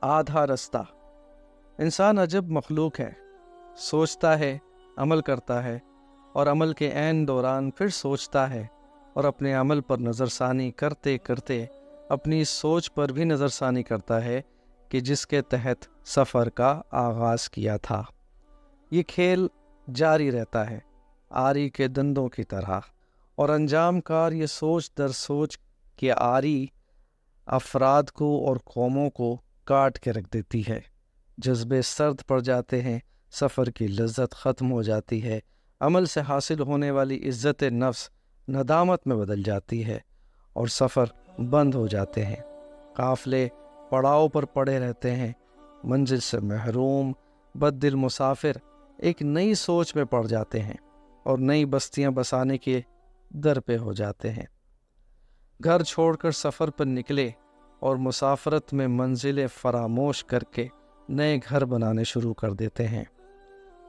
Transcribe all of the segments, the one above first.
آدھا رستہ۔ انسان عجب مخلوق ہے، سوچتا ہے، عمل کرتا ہے، اور عمل کے عین دوران پھر سوچتا ہے، اور اپنے عمل پر نظر ثانی کرتے کرتے اپنی سوچ پر بھی نظر ثانی کرتا ہے کہ جس کے تحت سفر کا آغاز کیا تھا۔ یہ کھیل جاری رہتا ہے، آری کے دندوں کی طرح، اور انجام کار یہ سوچ در سوچ کہ آری افراد کو اور قوموں کو کاٹ کے رکھ دیتی ہے۔ جذبے سرد پڑ جاتے ہیں، سفر کی لذت ختم ہو جاتی ہے، عمل سے حاصل ہونے والی عزت نفس ندامت میں بدل جاتی ہے، اور سفر بند ہو جاتے ہیں۔ قافلے پڑاؤ پر پڑے رہتے ہیں، منزل سے محروم بد دل مسافر ایک نئی سوچ میں پڑ جاتے ہیں، اور نئی بستیاں بسانے کے در پہ ہو جاتے ہیں۔ گھر چھوڑ کر سفر پر نکلے اور مسافرت میں منزلیں فراموش کر کے نئے گھر بنانے شروع کر دیتے ہیں۔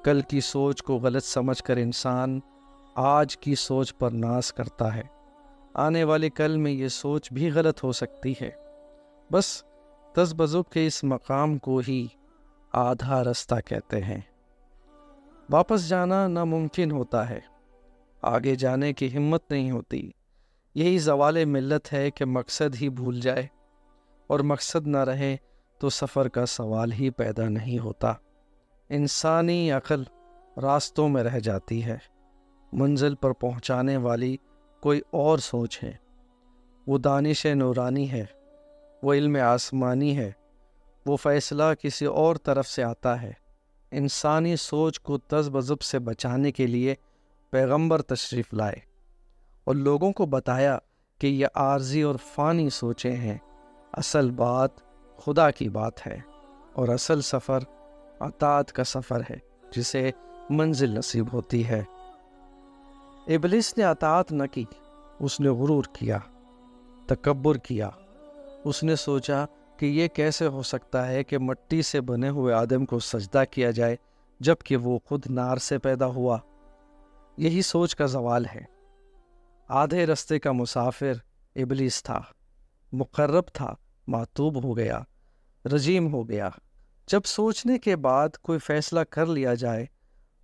کل کی سوچ کو غلط سمجھ کر انسان آج کی سوچ پر ناز کرتا ہے۔ آنے والے کل میں یہ سوچ بھی غلط ہو سکتی ہے۔ بس تذبذب کے اس مقام کو ہی آدھا رستہ کہتے ہیں۔ واپس جانا ناممکن ہوتا ہے، آگے جانے کی ہمت نہیں ہوتی۔ یہی زوال ملت ہے کہ مقصد ہی بھول جائے، اور مقصد نہ رہے تو سفر کا سوال ہی پیدا نہیں ہوتا۔ انسانی عقل راستوں میں رہ جاتی ہے، منزل پر پہنچانے والی کوئی اور سوچ ہے۔ وہ دانش نورانی ہے، وہ علم آسمانی ہے، وہ فیصلہ کسی اور طرف سے آتا ہے۔ انسانی سوچ کو تذبذب سے بچانے کے لیے پیغمبر تشریف لائے اور لوگوں کو بتایا کہ یہ عارضی اور فانی سوچیں ہیں، اصل بات خدا کی بات ہے، اور اصل سفر اطاعت کا سفر ہے جسے منزل نصیب ہوتی ہے۔ ابلیس نے اطاعت نہ کی، اس نے غرور کیا، تکبر کیا۔ اس نے سوچا کہ یہ کیسے ہو سکتا ہے کہ مٹی سے بنے ہوئے آدم کو سجدہ کیا جائے جبکہ وہ خود نار سے پیدا ہوا۔ یہی سوچ کا زوال ہے۔ آدھے رستے کا مسافر ابلیس تھا، مقرب تھا، معتوب ہو گیا، رجیم ہو گیا۔ جب سوچنے کے بعد کوئی فیصلہ کر لیا جائے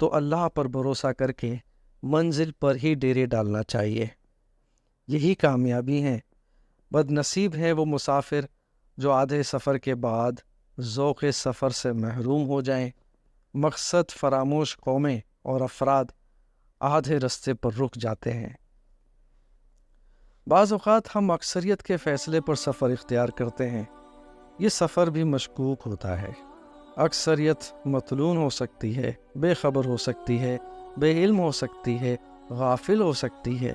تو اللہ پر بھروسہ کر کے منزل پر ہی ڈیرے ڈالنا چاہیے۔ یہی کامیابی ہے۔ بد نصیب ہے وہ مسافر جو آدھے سفر کے بعد ذوق سفر سے محروم ہو جائیں۔ مقصد فراموش قومیں اور افراد آدھے رستے پر رک جاتے ہیں۔ بعض اوقات ہم اکثریت کے فیصلے پر سفر اختیار کرتے ہیں۔ یہ سفر بھی مشکوک ہوتا ہے۔ اکثریت مطلون ہو سکتی ہے، بے خبر ہو سکتی ہے، بے علم ہو سکتی ہے، غافل ہو سکتی ہے،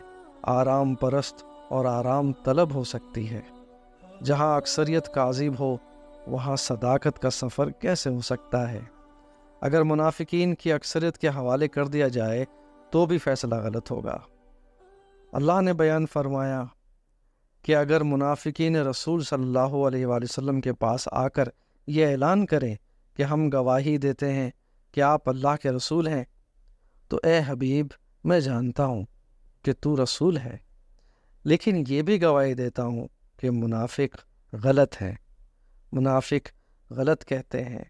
آرام پرست اور آرام طلب ہو سکتی ہے۔ جہاں اکثریت کاذب ہو وہاں صداقت کا سفر کیسے ہو سکتا ہے؟ اگر منافقین کی اکثریت کے حوالے کر دیا جائے تو بھی فیصلہ غلط ہوگا۔ اللہ نے بیان فرمایا کہ اگر منافقین رسول صلی اللہ علیہ وآلہ وسلم کے پاس آ کر یہ اعلان کریں کہ ہم گواہی دیتے ہیں کہ آپ اللہ کے رسول ہیں، تو اے حبیب میں جانتا ہوں کہ تو رسول ہے، لیکن یہ بھی گواہی دیتا ہوں کہ منافق غلط ہے۔ منافق غلط کہتے ہیں،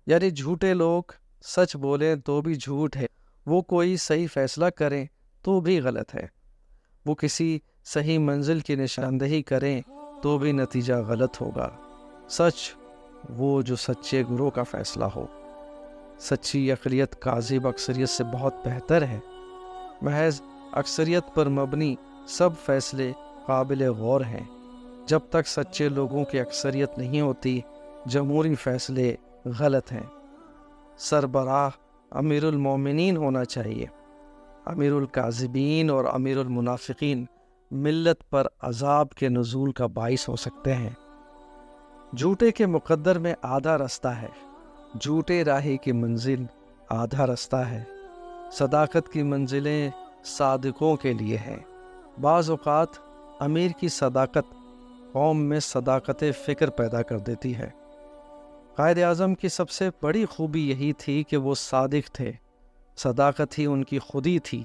یعنی جھوٹے لوگ سچ بولیں تو بھی جھوٹ ہے، وہ کوئی صحیح فیصلہ کریں تو بھی غلط ہے، وہ کسی صحیح منزل کی نشاندہی کریں تو بھی نتیجہ غلط ہوگا۔ سچ وہ جو سچے گروہ کا فیصلہ ہو۔ سچی اقلیت کاذب اکثریت سے بہت بہتر ہے۔ محض اکثریت پر مبنی سب فیصلے قابل غور ہیں۔ جب تک سچے لوگوں کی اکثریت نہیں ہوتی، جمہوری فیصلے غلط ہیں۔ سربراہ امیر المومنین ہونا چاہیے۔ امیر الکاذبین اور امیر المنافقین ملت پر عذاب کے نزول کا باعث ہو سکتے ہیں۔ جھوٹے کے مقدر میں آدھا رستہ ہے۔ جھوٹے راہی کی منزل آدھا رستہ ہے۔ صداقت کی منزلیں صادقوں کے لیے ہیں۔ بعض اوقات امیر کی صداقت قوم میں صداقت فکر پیدا کر دیتی ہے۔ قائد اعظم کی سب سے بڑی خوبی یہی تھی کہ وہ صادق تھے۔ صداقت ہی ان کی خودی تھی۔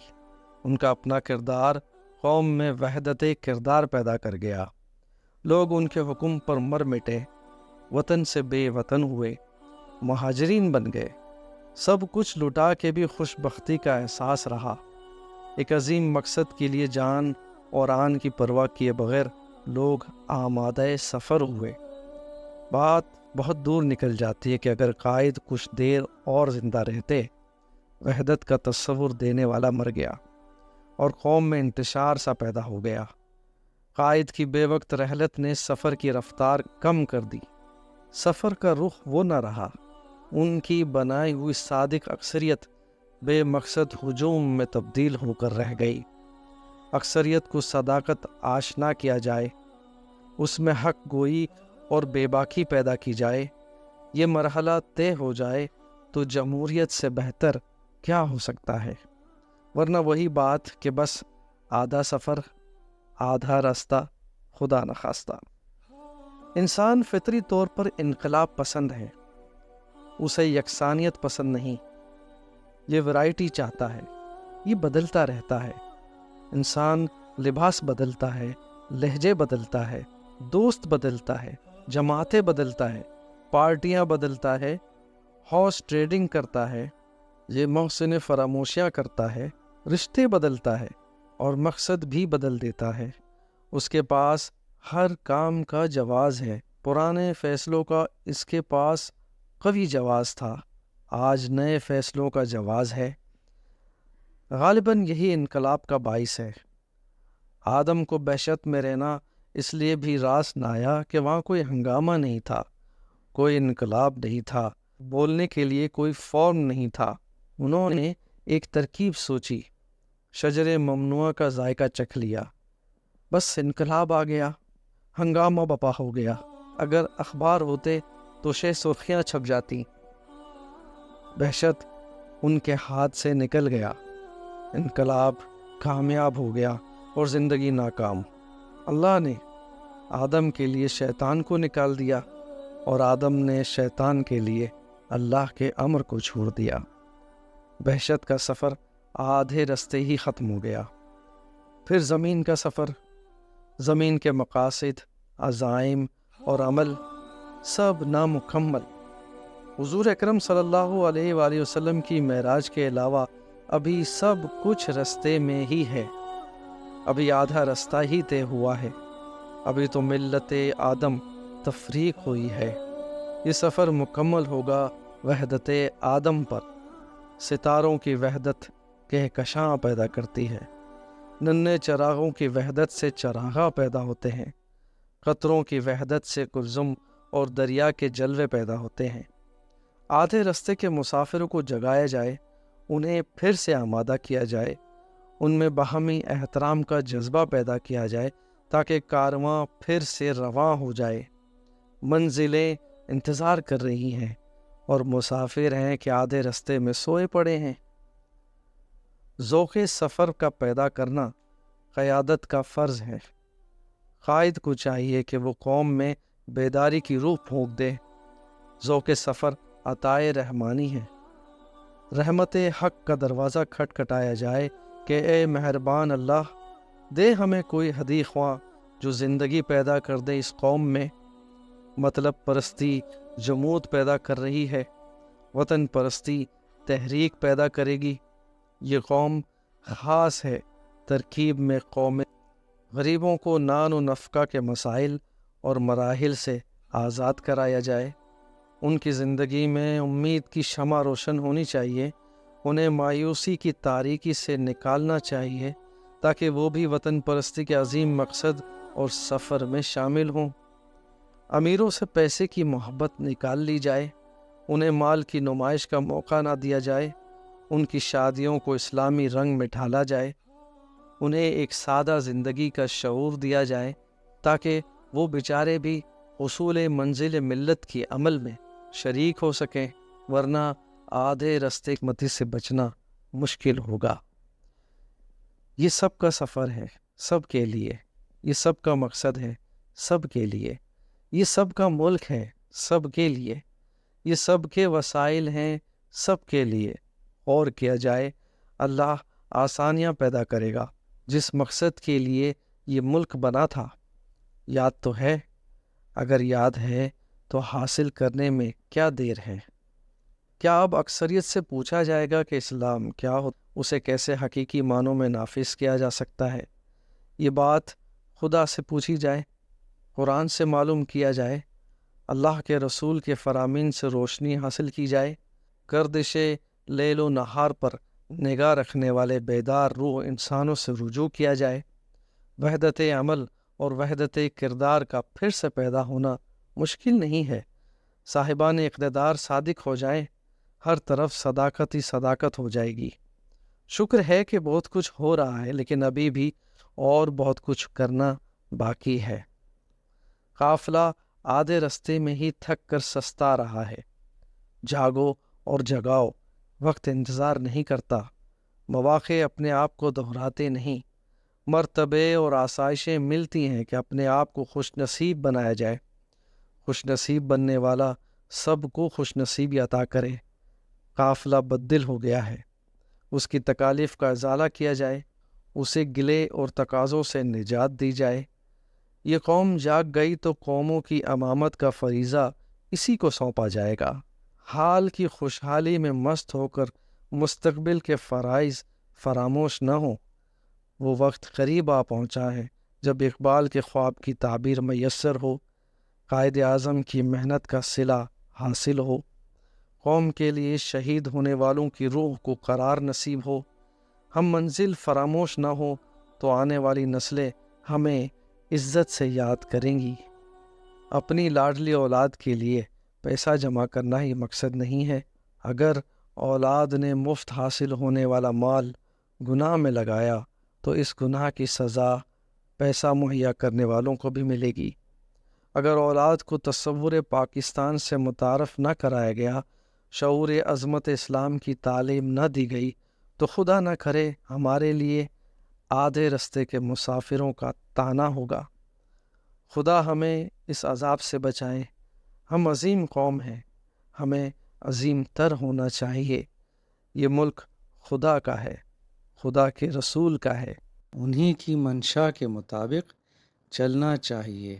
ان کا اپنا کردار قوم میں وحدت کردار پیدا کر گیا۔ لوگ ان کے حکم پر مر مٹے۔ وطن سے بے وطن ہوئے، مہاجرین بن گئے۔ سب کچھ لٹا کے بھی خوش بختی کا احساس رہا۔ ایک عظیم مقصد کے لیے جان اور آن کی پرواہ کیے بغیر لوگ آمادہ سفر ہوئے۔ بات بہت دور نکل جاتی ہے کہ اگر قائد کچھ دیر اور زندہ رہتے، وحدت کا تصور دینے والا مر گیا اور قوم میں انتشار سا پیدا ہو گیا۔ قائد کی بے وقت رحلت نے سفر کی رفتار کم کر دی۔ سفر کا رخ وہ نہ رہا۔ ان کی بنائی ہوئی صادق اکثریت بے مقصد ہجوم میں تبدیل ہو کر رہ گئی۔ اکثریت کو صداقت آشنا کیا جائے، اس میں حق گوئی اور بے باکی پیدا کی جائے، یہ مرحلہ طے ہو جائے تو جمہوریت سے بہتر کیا ہو سکتا ہے؟ ورنہ وہی بات کہ بس آدھا سفر آدھا راستہ، خدا نخواستہ۔ انسان فطری طور پر انقلاب پسند ہے، اسے یکسانیت پسند نہیں۔ یہ ورائٹی چاہتا ہے، یہ بدلتا رہتا ہے۔ انسان لباس بدلتا ہے، لہجے بدلتا ہے، دوست بدلتا ہے، جماعتیں بدلتا ہے، پارٹیاں بدلتا ہے، ہارس ٹریڈنگ کرتا ہے، یہ محسن فراموشیاں کرتا ہے، رشتے بدلتا ہے اور مقصد بھی بدل دیتا ہے۔ اس کے پاس ہر کام کا جواز ہے۔ پرانے فیصلوں کا اس کے پاس قوی جواز تھا، آج نئے فیصلوں کا جواز ہے۔ غالباً یہی انقلاب کا باعث ہے۔ آدم کو بحشت میں رہنا اس لیے بھی راس نہ آیا کہ وہاں کوئی ہنگامہ نہیں تھا، کوئی انقلاب نہیں تھا، بولنے کے لیے کوئی فارم نہیں تھا۔ انہوں نے ایک ترکیب سوچی، شجر ممنوعہ کا ذائقہ چکھ لیا، بس انقلاب آ گیا، ہنگامہ بپا ہو گیا۔ اگر اخبار ہوتے تو شہ سرخیاں چھپ جاتی۔ بحشت ان کے ہاتھ سے نکل گیا، انقلاب کامیاب ہو گیا اور زندگی ناکام۔ اللہ نے آدم کے لیے شیطان کو نکال دیا اور آدم نے شیطان کے لیے اللہ کے امر کو چھوڑ دیا۔ بحشت کا سفر آدھے رستے ہی ختم ہو گیا۔ پھر زمین کا سفر، زمین کے مقاصد، عزائم اور عمل سب نامکمل۔ حضور اکرم صلی اللہ علیہ وآلہ وسلم کی معراج کے علاوہ ابھی سب کچھ رستے میں ہی ہے، ابھی آدھا رستہ ہی طے ہوا ہے، ابھی تو ملت آدم تفریق ہوئی ہے۔ یہ سفر مکمل ہوگا وحدت آدم پر۔ ستاروں کی وحدت کہکشاں پیدا کرتی ہے، ننھے چراغوں کی وحدت سے چراغاں پیدا ہوتے ہیں، قطروں کی وحدت سے کلثم اور دریا کے جلوے پیدا ہوتے ہیں۔ آدھے رستے کے مسافروں کو جگایا جائے، انہیں پھر سے آمادہ کیا جائے، ان میں باہمی احترام کا جذبہ پیدا کیا جائے تاکہ کارواں پھر سے رواں ہو جائے۔ منزلیں انتظار کر رہی ہیں اور مسافر ہیں کہ آدھے رستے میں سوئے پڑے ہیں۔ ذوق سفر کا پیدا کرنا قیادت کا فرض ہے۔ قائد کو چاہیے کہ وہ قوم میں بیداری کی روح پھونک دے۔ ذوق سفر عطائے رحمانی ہے۔ رحمت حق کا دروازہ کھٹکھٹایا جائے کہ اے مہربان اللہ، دے ہمیں کوئی ہدی خواہ جو زندگی پیدا کر دے اس قوم میں۔ مطلب پرستی جمود پیدا کر رہی ہے، وطن پرستی تحریک پیدا کرے گی۔ یہ قوم خاص ہے، ترکیب میں قوم غریبوں کو نان و نفقہ کے مسائل اور مراحل سے آزاد کرایا جائے۔ ان کی زندگی میں امید کی شمع روشن ہونی چاہیے، انہیں مایوسی کی تاریکی سے نکالنا چاہیے تاکہ وہ بھی وطن پرستی کے عظیم مقصد اور سفر میں شامل ہوں۔ امیروں سے پیسے کی محبت نکال لی جائے، انہیں مال کی نمائش کا موقع نہ دیا جائے، ان کی شادیوں کو اسلامی رنگ میں ڈھالا جائے، انہیں ایک سادہ زندگی کا شعور دیا جائے تاکہ وہ بیچارے بھی حصول منزل ملت کی عمل میں شریک ہو سکیں، ورنہ آدھے رستے متی سے بچنا مشکل ہوگا۔ یہ سب کا سفر ہے، سب کے لیے، یہ سب کا مقصد ہے، سب کے لیے، یہ سب کا ملک ہے، سب کے لیے، یہ سب کے وسائل ہیں، سب کے لیے۔ اور کیا جائے، اللہ آسانیاں پیدا کرے گا۔ جس مقصد کے لیے یہ ملک بنا تھا، یاد تو ہے؟ اگر یاد ہے تو حاصل کرنے میں کیا دیر ہے؟ کیا اب اکثریت سے پوچھا جائے گا کہ اسلام کیا ہو، اسے کیسے حقیقی معنوں میں نافذ کیا جا سکتا ہے؟ یہ بات خدا سے پوچھی جائے، قرآن سے معلوم کیا جائے، اللہ کے رسول کے فرامین سے روشنی حاصل کی جائے، گردش لیل و نہار پر نگاہ رکھنے والے بیدار روح انسانوں سے رجوع کیا جائے، وحدت عمل اور وحدت کردار کا پھر سے پیدا ہونا مشکل نہیں ہے، صاحبان اقتدار صادق ہو جائیں، ہر طرف صداقت ہی صداقت ہو جائے گی۔ شکر ہے کہ بہت کچھ ہو رہا ہے، لیکن ابھی بھی اور بہت کچھ کرنا باقی ہے۔ قافلہ آدھے رستے میں ہی تھک کر سستا رہا ہے۔ جاگو اور جگاؤ، وقت انتظار نہیں کرتا، مواقع اپنے آپ کو دہراتے نہیں، مرتبے اور آسائشیں ملتی ہیں کہ اپنے آپ کو خوش نصیب بنایا جائے۔ خوش نصیب بننے والا سب کو خوش نصیبی عطا کرے۔ قافلہ بددل ہو گیا ہے، اس کی تکالیف کا ازالہ کیا جائے، اسے گلے اور تقاضوں سے نجات دی جائے۔ یہ قوم جاگ گئی تو قوموں کی امامت کا فریضہ اسی کو سونپا جائے گا۔ حال کی خوشحالی میں مست ہو کر مستقبل کے فرائض فراموش نہ ہوں۔ وہ وقت قریب آ پہنچا ہے جب اقبال کے خواب کی تعبیر میسر ہو، قائد اعظم کی محنت کا صلہ حاصل ہو، قوم کے لیے شہید ہونے والوں کی روح کو قرار نصیب ہو۔ ہم منزل فراموش نہ ہو تو آنے والی نسلیں ہمیں عزت سے یاد کریں گی۔ اپنی لاڈلی اولاد کے لیے پیسہ جمع کرنا ہی مقصد نہیں ہے۔ اگر اولاد نے مفت حاصل ہونے والا مال گناہ میں لگایا تو اس گناہ کی سزا پیسہ مہیا کرنے والوں کو بھی ملے گی۔ اگر اولاد کو تصور پاکستان سے متعارف نہ کرایا گیا، شعور عظمت اسلام کی تعلیم نہ دی گئی، تو خدا نہ کرے ہمارے لیے آدھے رستے کے مسافروں کا طعنہ ہوگا۔ خدا ہمیں اس عذاب سے بچائے۔ ہم عظیم قوم ہیں، ہمیں عظیم تر ہونا چاہیے۔ یہ ملک خدا کا ہے، خدا کے رسول کا ہے، انہی کی منشا کے مطابق چلنا چاہیے۔